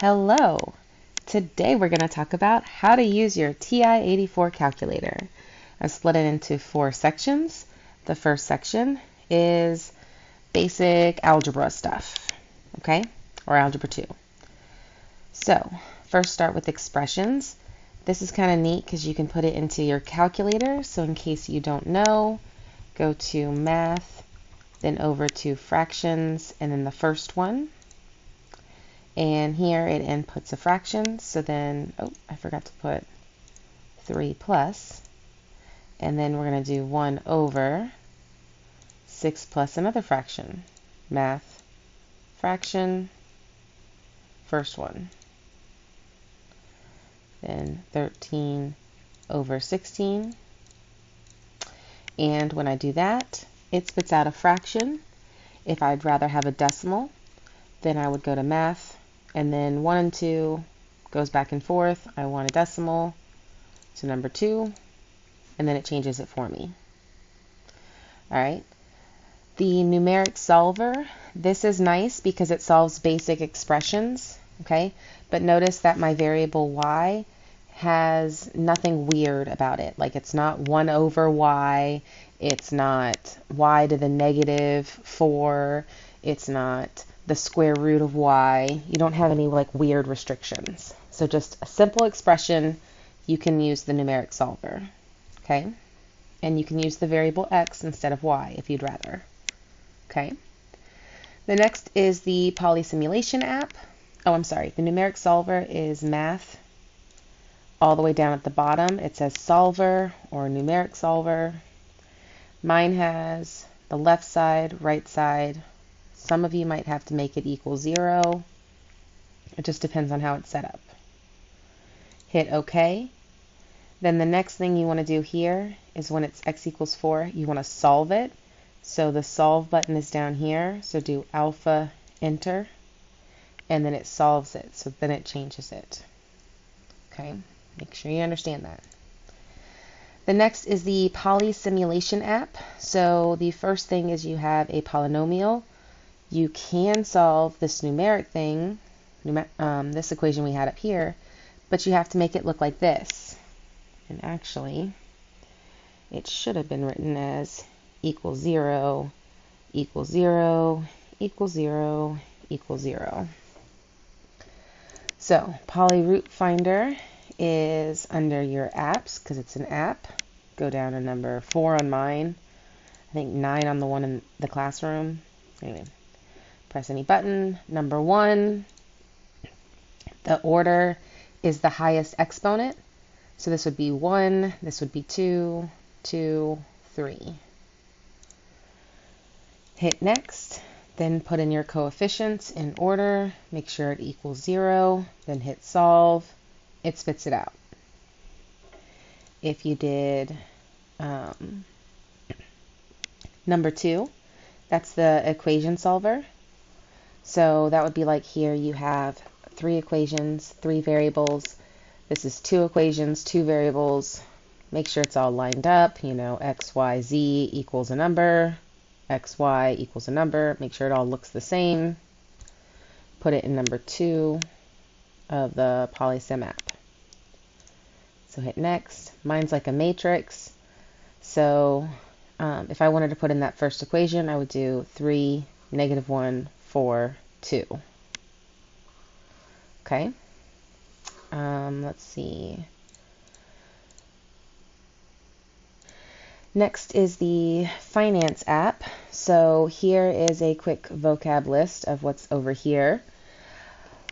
Hello! Today we're going to talk about how to use your TI-84 calculator. I've split it into 4 sections. The first section is basic algebra stuff, okay? Or algebra 2. So, first start with expressions. This is kind of neat because you can put it into your calculator. So in case you don't know, go to math, then over to fractions, and then the first one. And here it inputs a fraction, so then, I forgot to put 3 plus, and then we're going to do 1 over 6 plus another fraction. Math, fraction, first one. Then 13 over 16. And when I do that, it spits out a fraction. If I'd rather have a decimal, then I would go to math, and then 1 and 2 goes back and forth. I want a decimal, so number 2, and then it changes it for me. All right. The numeric solver, this is nice because it solves basic expressions, okay? But notice that my variable y has nothing weird about it. Like it's not 1 over y, it's not y to the negative 4, it's not the square root of y. You don't have any like weird restrictions. So just a simple expression, you can use the numeric solver, okay? And you can use the variable x instead of y if you'd rather, okay? The next is the poly simulation app. The numeric solver is math. All the way down at the bottom, it says solver or numeric solver. Mine has the left side, right side. Some of you might have to make it equal 0. It just depends on how it's set up. Hit OK. Then the next thing you want to do here is when it's x equals 4, you want to solve it. So the solve button is down here. So do alpha, enter, and then it solves it. So then it changes it. Okay, make sure you understand that. The next is the poly simulation app. So the first thing is you have a polynomial. You can solve this numeric thing, this equation we had up here, but you have to make it look like this. And actually, it should have been written as equals 0, equals 0, equals 0, equals 0. So, Poly Root Finder is under your apps, because it's an app. Go down to number 4 on mine. I think 9 on the one in the classroom. Anyway. Press any button. Number 1, the order is the highest exponent. So this would be 1, this would be 2, 2, 3. Hit next, then put in your coefficients in order. Make sure it equals 0, then hit solve. It spits it out. If you did number 2, that's the equation solver. So that would be like here you have 3 equations, 3 variables. This is 2 equations, 2 variables. Make sure it's all lined up. You know, x, y, z equals a number. X, y equals a number. Make sure it all looks the same. Put it in number 2 of the PolySim app. So hit next. Mine's like a matrix. So if I wanted to put in that first equation, I would do 3, -1, 4, 2. Okay. Let's see. Next is the finance app. So here is a quick vocab list of what's over here.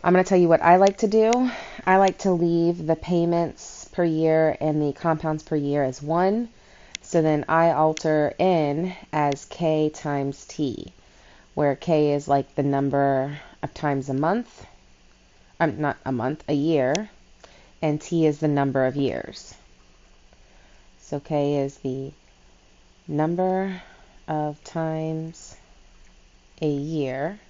I'm going to tell you what I like to do. I like to leave the payments per year and the compounds per year as 1. So then I alter n as k times t, where k is like the number of times a month, not a month, a year, and t is the number of years. So k is the number of times a year,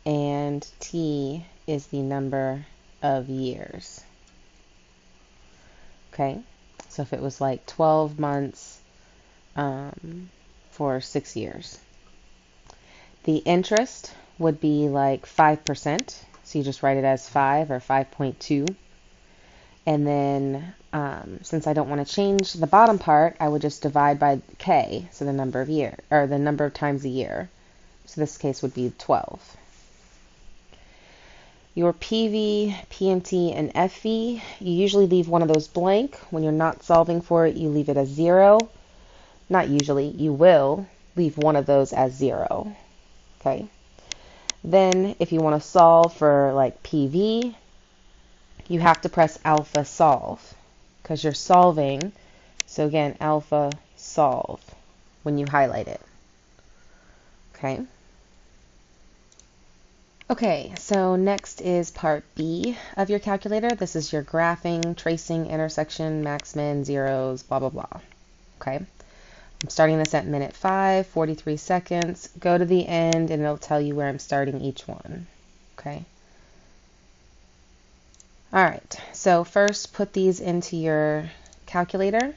and t is the number of years. Okay, so if it was like 12 months for 6 years. The interest would be like 5%. so you just write it as 5 or 5.2. And then since I don't want to change the bottom part, I would just divide by k, so the number of year, or the number of times a year. So this case would be 12. Your PV, PMT, and FV, you usually leave one of those blank. When you're not solving for it, you leave it as 0. Not usually, you will leave one of those as 0. Okay. Then if you want to solve for like PV, you have to press alpha solve because you're solving. So again, alpha solve when you highlight it. Okay. Okay, so next is part B of your calculator. This is your graphing, tracing, intersection, max, min, zeros, blah, blah, blah. Okay. I'm starting this at minute 5, 43 seconds. Go to the end and it'll tell you where I'm starting each one. Okay. All right, so first put these into your calculator.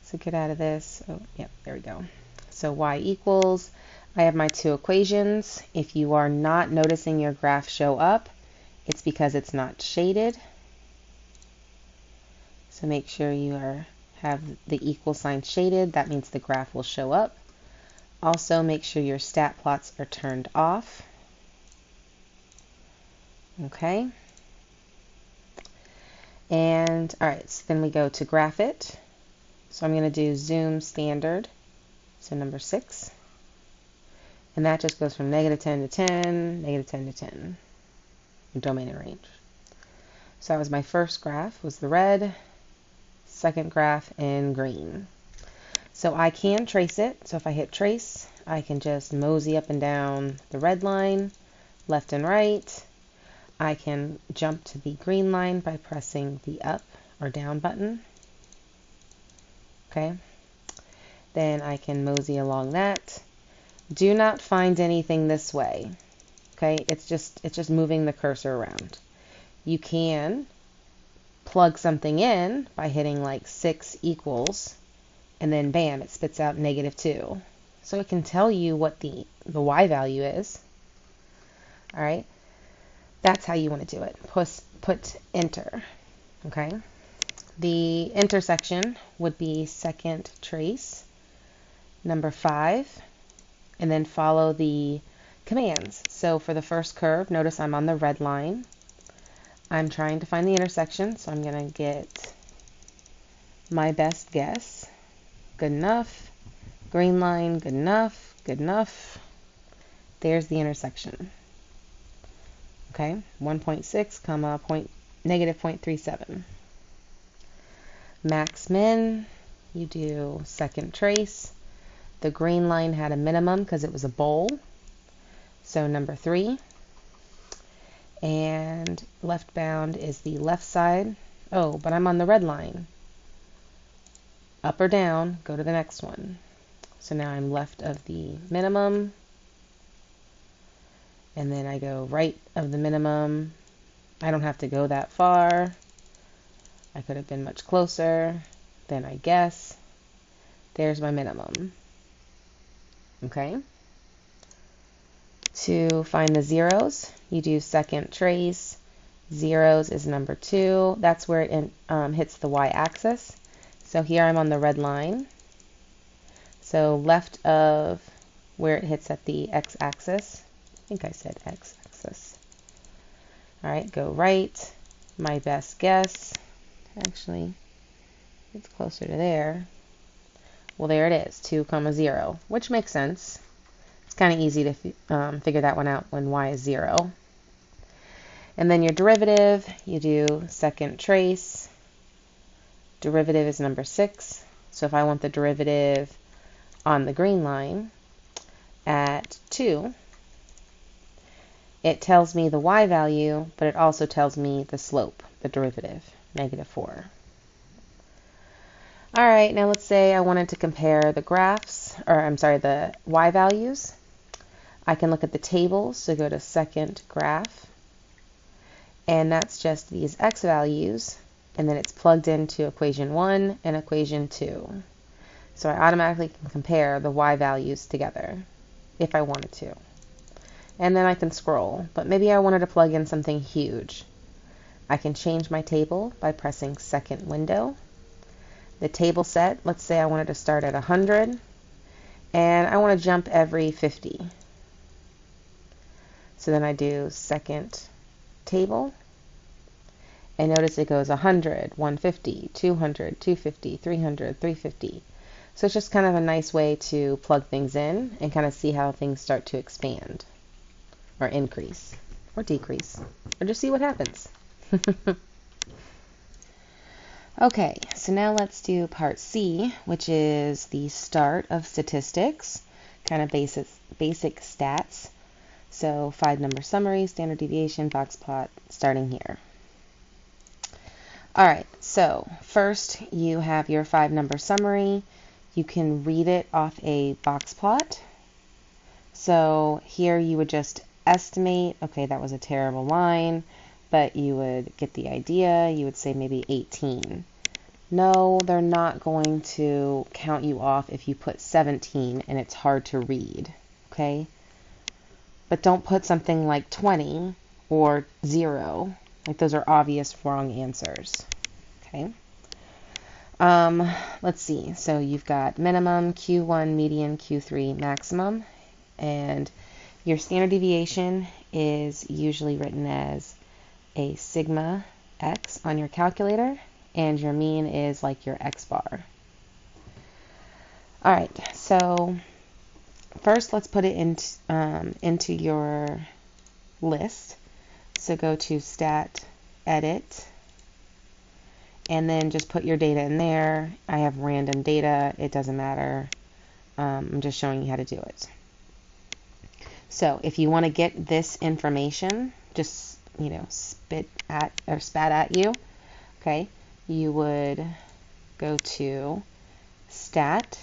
So get out of this. Oh, yep, there we go. So y equals, I have my two equations. If you are not noticing your graph show up, it's because it's not shaded. So make sure you have the equal sign shaded. That means the graph will show up. Also make sure your stat plots are turned off. Okay. And all right, so then we go to graph it. So I'm going to do zoom standard, so number 6. And that just goes from -10 to 10, -10 to 10, domain and range. So that was my first graph, was the red, second graph in green. So I can trace it. So if I hit trace, I can just mosey up and down the red line, left and right. I can jump to the green line by pressing the up or down button. Okay. Then I can mosey along that. Do not find anything this way. Okay, it's just moving the cursor around. You can plug something in by hitting like 6 equals, and then bam, it spits out -2. So it can tell you what the y value is. All right, that's how you want to do it. Put enter. Okay, the intersection would be second trace, number 5, and then follow the commands. So for the first curve, notice I'm on the red line. I'm trying to find the intersection, so I'm going to get my best guess. Good enough. Green line, good enough, good enough. There's the intersection. Okay, 1.6, comma, -0.37. Max min, you do second trace. The green line had a minimum because it was a bowl. So number 3. And left bound is the left side. Oh, but I'm on the red line. Up or down, go to the next one. So now I'm left of the minimum. And then I go right of the minimum. I don't have to go that far. I could have been much closer. Then I guess. There's my minimum. Okay. To find the zeros, you do second trace. Zeros is number 2. That's where it hits the y-axis. So here I'm on the red line. So left of where it hits at the x-axis. I think I said x-axis. All right, go right. My best guess. Actually, it's closer to there. Well, there it is, 2, 0, which makes sense. It's kind of easy to figure that one out when y is 0. And then your derivative, you do second trace. Derivative is number 6. So if I want the derivative on the green line at 2, it tells me the y value, but it also tells me the slope, the derivative, -4. All right, now let's say I wanted to compare the graphs, or I'm sorry, the y values. I can look at the tables, so go to second graph, and that's just these x values, and then it's plugged into equation 1 and equation 2. So I automatically can compare the y values together if I wanted to. and then I can scroll. But maybe I wanted to plug in something huge. I can change my table by pressing second window. The table set, let's say I wanted to start at 100, and I want to jump every 50. So then I do second table, and notice it goes 100, 150, 200, 250, 300, 350. So it's just kind of a nice way to plug things in and kind of see how things start to expand or increase or decrease or just see what happens. Okay, so now let's do part C, which is the start of statistics, kind of basic stats. So 5-number summary, standard deviation, box plot, starting here. All right, so first you have your 5-number summary. You can read it off a box plot. So here you would just estimate, okay, that was a terrible line, but you would get the idea. You would say maybe 18. No, they're not going to count you off if you put 17 and it's hard to read, okay? But don't put something like 20 or 0. Like those are obvious wrong answers, okay? Let's see. So you've got minimum, Q1, median, Q3, maximum, and your standard deviation is usually written as a sigma x on your calculator, and your mean is like your x bar. All right, so first let's put it into your list. So go to Stat, Edit, and then just put your data in there. I have random data, it doesn't matter. I'm just showing you how to do it. So if you want to get this information, just, spat at you, okay, you would go to Stat,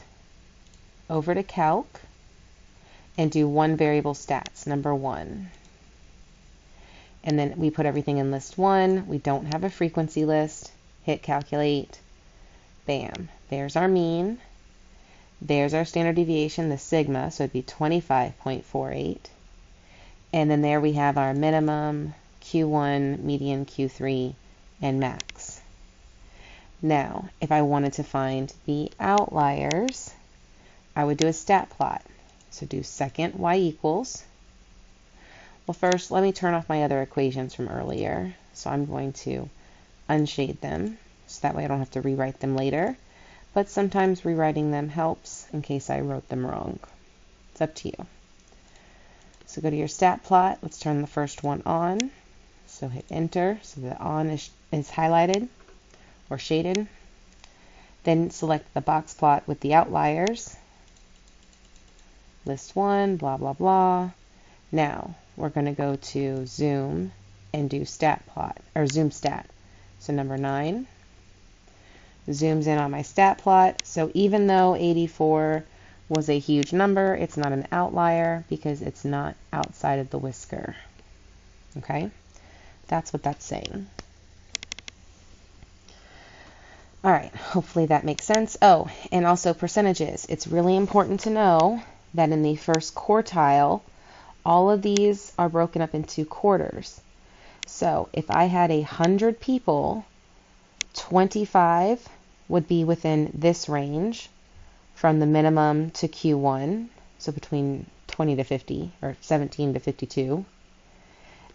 over to Calc, and do one variable stats, number 1. And then we put everything in list 1. We don't have a frequency list. Hit calculate. Bam. There's our mean. There's our standard deviation, the sigma, so it'd be 25.48. And then there we have our minimum, Q1, median, Q3, and max. Now, if I wanted to find the outliers, I would do a stat plot. So do second y equals. Well, first, let me turn off my other equations from earlier. So I'm going to unshade them, so that way I don't have to rewrite them later. But sometimes rewriting them helps in case I wrote them wrong. It's up to you. So go to your stat plot. Let's turn the first one on. So hit enter so the on is highlighted or shaded. Then select the box plot with the outliers. List 1, blah, blah, blah. Now we're going to go to zoom and do stat plot, or zoom stat. So number 9 zooms in on my stat plot. So even though 84 was a huge number, it's not an outlier because it's not outside of the whisker. Okay? That's what that's saying. All right, hopefully that makes sense. Oh, and also percentages. It's really important to know that in the first quartile, all of these are broken up into quarters. So if I had 100 people, 25 would be within this range from the minimum to Q1, so between 20 to 50 or 17 to 52.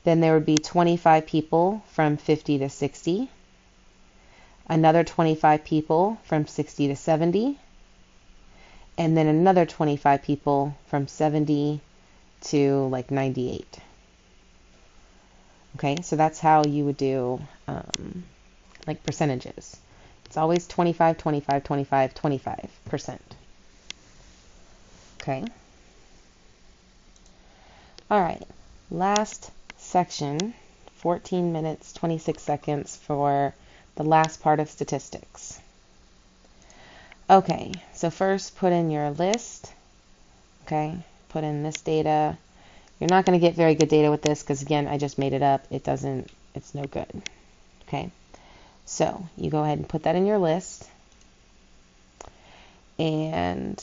Then there would be 25 people from 50 to 60. Another 25 people from 60 to 70. And then another 25 people from 70 to like 98. Okay, so that's how you would do like percentages. It's always 25, 25, 25, 25%. Okay. All right, last section, 14 minutes, 26 seconds for the last part of statistics. Okay, so first put in your list. Okay, put in this data. You're not going to get very good data with this because, again, I just made it up. It's no good. Okay, so you go ahead and put that in your list. And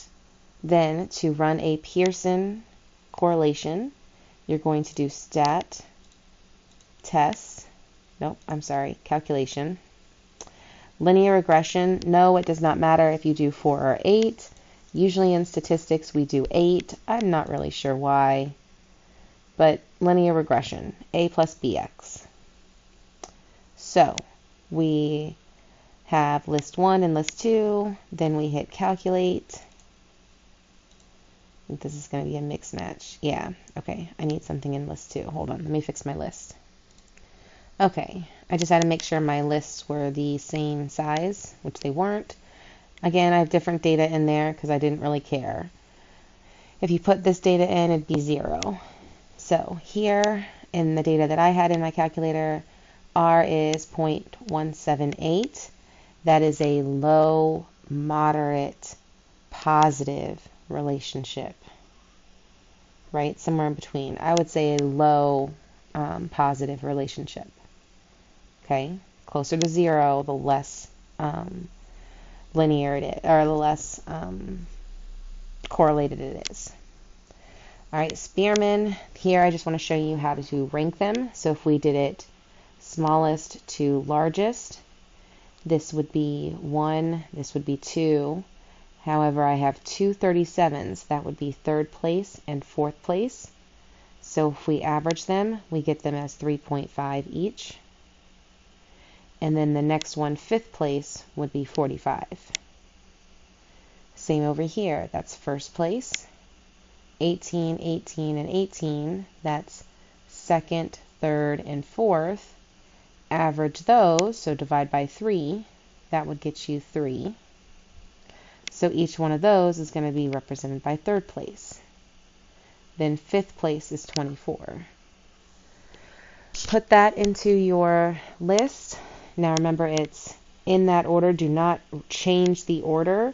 then to run a Pearson correlation, you're going to do stat test. Nope, I'm sorry, calculation. Linear regression, no, it does not matter if you do 4 or 8. Usually in statistics we do 8. I'm not really sure why, but linear regression, a plus bx. So we have list 1 and list 2, then we hit calculate. I think this is going to be a mix match. Yeah, okay, I need something in list 2. Hold on, let me fix my list. Okay, I just had to make sure my lists were the same size, which they weren't. Again, I have different data in there because I didn't really care. If you put this data in, it'd be 0. So here in the data that I had in my calculator, R is 0.178. That is a low, moderate, positive relationship, right? Somewhere in between. I would say a low positive relationship. Okay, closer to 0, the less linear it is, or the less correlated it is. All right, Spearman. Here I just want to show you how to rank them. So if we did it smallest to largest, this would be 1, this would be 2. However, I have 2 37s. That would be 3rd place and 4th place. So if we average them, we get them as 3.5 each. And then the next one, 5th place, would be 45. Same over here. That's 1st place. 18, 18, and 18. That's 2nd, 3rd, and 4th. Average those, so divide by 3. That would get you 3. So each one of those is going to be represented by 3rd place. Then 5th place is 24. Put that into your list. Now remember, it's in that order. Do not change the order.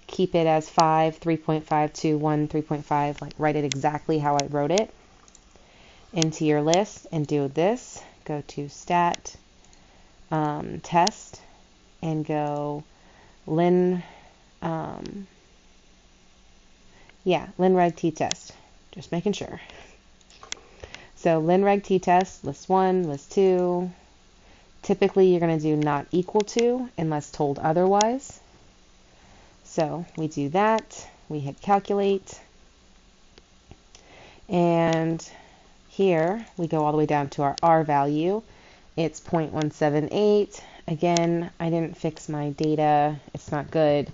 Keep it as 5, 3.5, 2, 1, 3.5. Like write it exactly how I wrote it into your list and do this. Go to stat test and go lin reg t-test. Just making sure. So lin reg t-test, list 1, list 2. Typically you're going to do not equal to unless told otherwise. So we do that, we hit calculate, and here we go all the way down to our R value. It's 0.178. Again, I didn't fix my data, it's not good,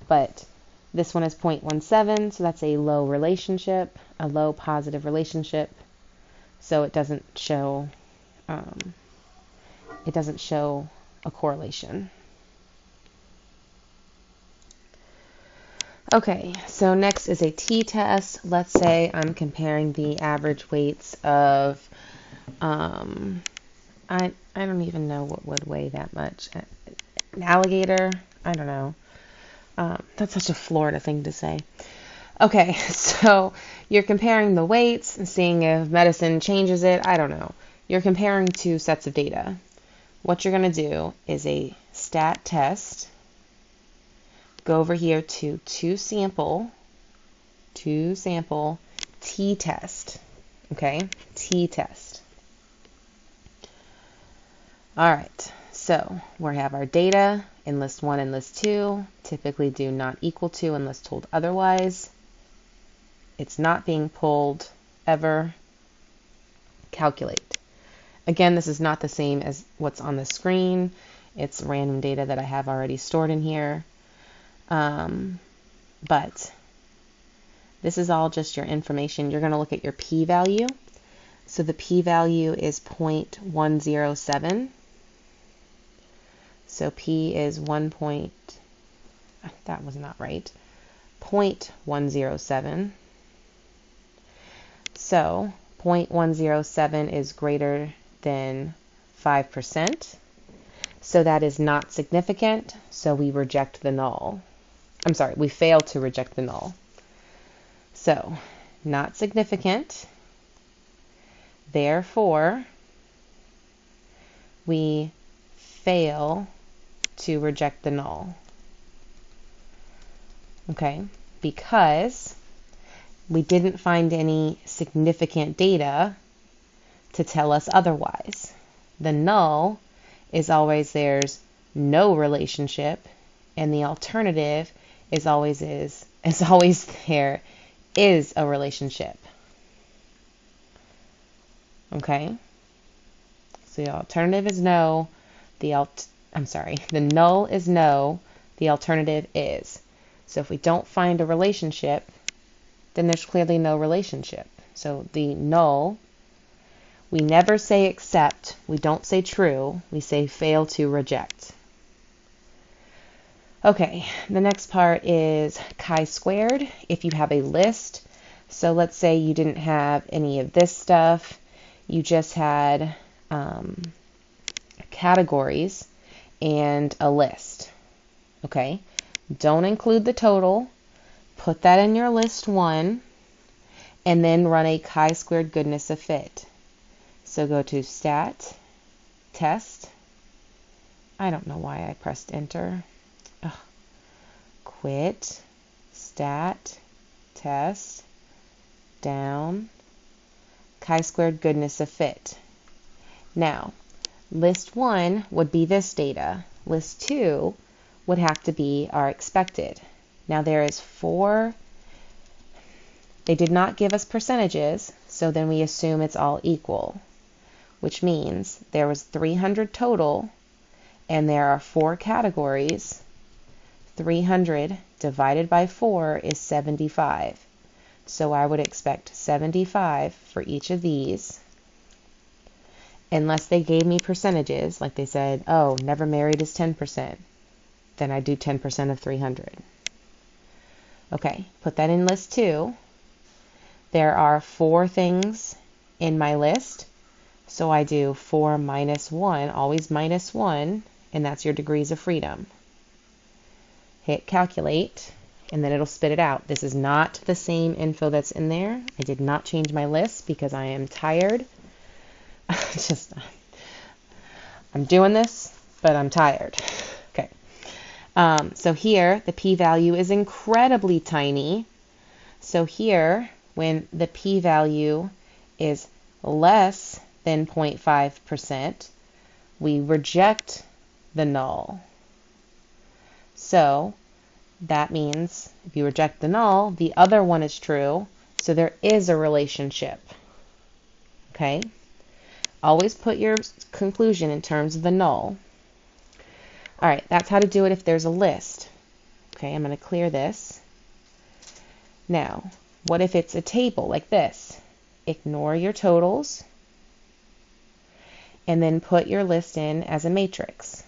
but this one is 0.17, so that's a low relationship, a low positive relationship, so it doesn't show a correlation. Okay, so next is a t-test. Let's say I'm comparing the average weights of, I don't even know what would weigh that much. An alligator? I don't know. That's such a Florida thing to say. Okay, so you're comparing the weights and seeing if medicine changes it. I don't know. You're comparing 2 sets of data. What you're going to do is a stat test. Go over here to to sample t-test. Okay, t-test. All right, so we have our data in list 1 and list 2. Typically do not equal to unless told otherwise. It's not being pulled ever. Calculate. Again, this is not the same as what's on the screen. It's random data that I have already stored in here. But this is all just your information. You're going to look at your p-value. So the p-value is 0.107. So p is 1. That was not right. 0.107. So 0.107 is greater than 5%. So that is not significant. So we reject the null. I'm sorry, we fail to reject the null. So not significant. Therefore, we fail to reject the null. Okay, because we didn't find any significant data to tell us otherwise. The null is always there's no relationship, and the alternative is always there is a relationship. Okay? So the alternative is no, the null is no, the alternative is. So if we don't find a relationship, then there's clearly no relationship. So the null, we never say except, we don't say true, we say fail to reject. Okay, the next part is chi-squared. If you have a list, so let's say you didn't have any of this stuff, you just had categories and a list. Okay, don't include the total, put that in your list 1, and then run a chi-squared goodness of fit. So go to stat, test. I don't know why I pressed enter. Ugh. Quit, stat, test, down, chi-squared goodness of fit. Now, list 1 would be this data. List 2 would have to be our expected. Now there is 4. They did not give us percentages, so then we assume it's all equal, which means there was 300 total, and there are 4 categories. 300 divided by 4 is 75. So I would expect 75 for each of these, unless they gave me percentages, like they said, oh, never married is 10%. Then I do 10% of 300. Okay, put that in list 2. There are 4 things in my list, so I do 4 minus 1, always minus 1, and that's your degrees of freedom. Hit calculate, and then it'll spit it out. This is not the same info that's in there. I did not change my list because I am tired. I'm doing this, but I'm tired. Okay. So here, the p-value is incredibly tiny. So here, when the p-value is less than 0.5%, we reject the null. So that means if you reject the null, the other one is true. So there is a relationship. Okay? Always put your conclusion in terms of the null. All right, that's how to do it if there's a list. Okay, I'm going to clear this. Now, what if it's a table like this? Ignore your totals and then put your list in as a matrix.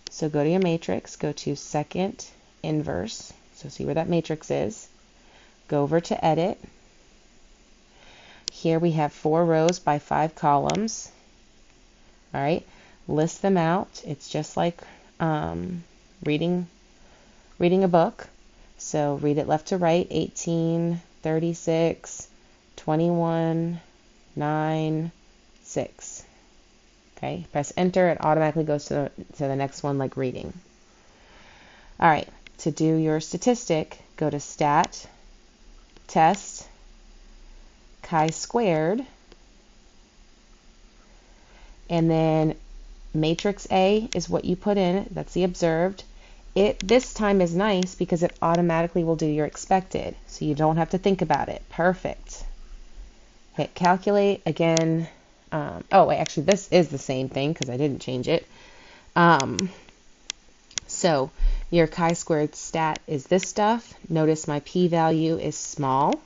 So go to your matrix, go to second inverse, so see where that matrix is. Go over to edit. Here we have 4 rows by 5 columns. All right, list them out. It's just like reading a book. So read it left to right, 18, 36, 21, 9, 6. Okay, press enter, it automatically goes to the next one like reading. All right, to do your statistic, go to stat, test, chi-squared, and then matrix A is what you put in, that's the observed. It this time is nice because it automatically will do your expected, so you don't have to think about it. Perfect. Hit calculate again. Oh, wait, actually, this is the same thing because I didn't change it. So your chi-squared stat is this stuff. Notice my p-value is small.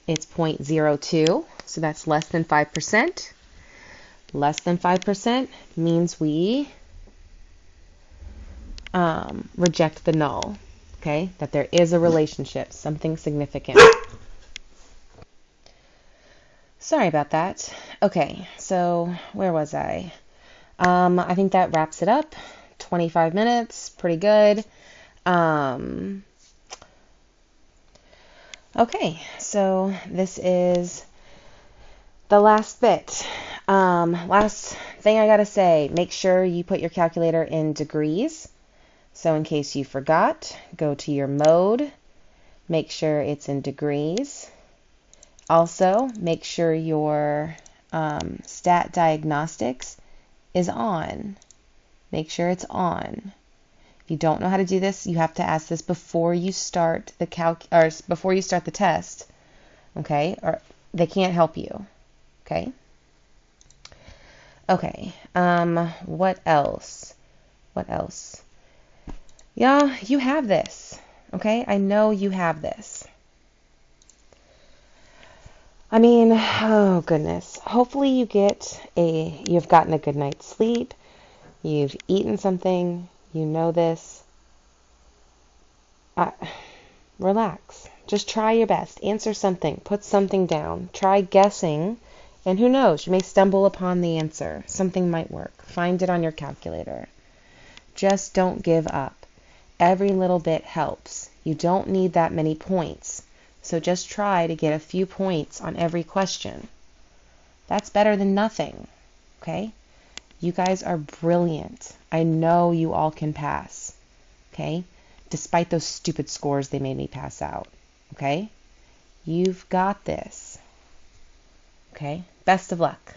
It's 0.02, so that's less than 5%. Less than 5% means we reject the null, okay? That there is a relationship, something significant. Sorry about that. Okay, so where was I? I think that wraps it up. 25 minutes, pretty good. Okay, so this is the last bit. Last thing I gotta say, make sure you put your calculator in degrees. So in case you forgot, go to your mode, make sure it's in degrees. Also, make sure your stat diagnostics is on. Make sure it's on. If you don't know how to do this, you have to ask this before you start the before you start the test. Okay? Or they can't help you. Okay? Okay. What else? What else? Yeah, you have this. Okay? I know you have this. I mean, oh goodness. Hopefully you've gotten a good night's sleep. You've eaten something. You know this. Relax. Just try your best. Answer something. Put something down. Try guessing. And who knows? You may stumble upon the answer. Something might work. Find it on your calculator. Just don't give up. Every little bit helps. You don't need that many points. So just try to get a few points on every question. That's better than nothing. Okay? You guys are brilliant. I know you all can pass. Okay? Despite those stupid scores they made me pass out. Okay? You've got this. Okay? Best of luck.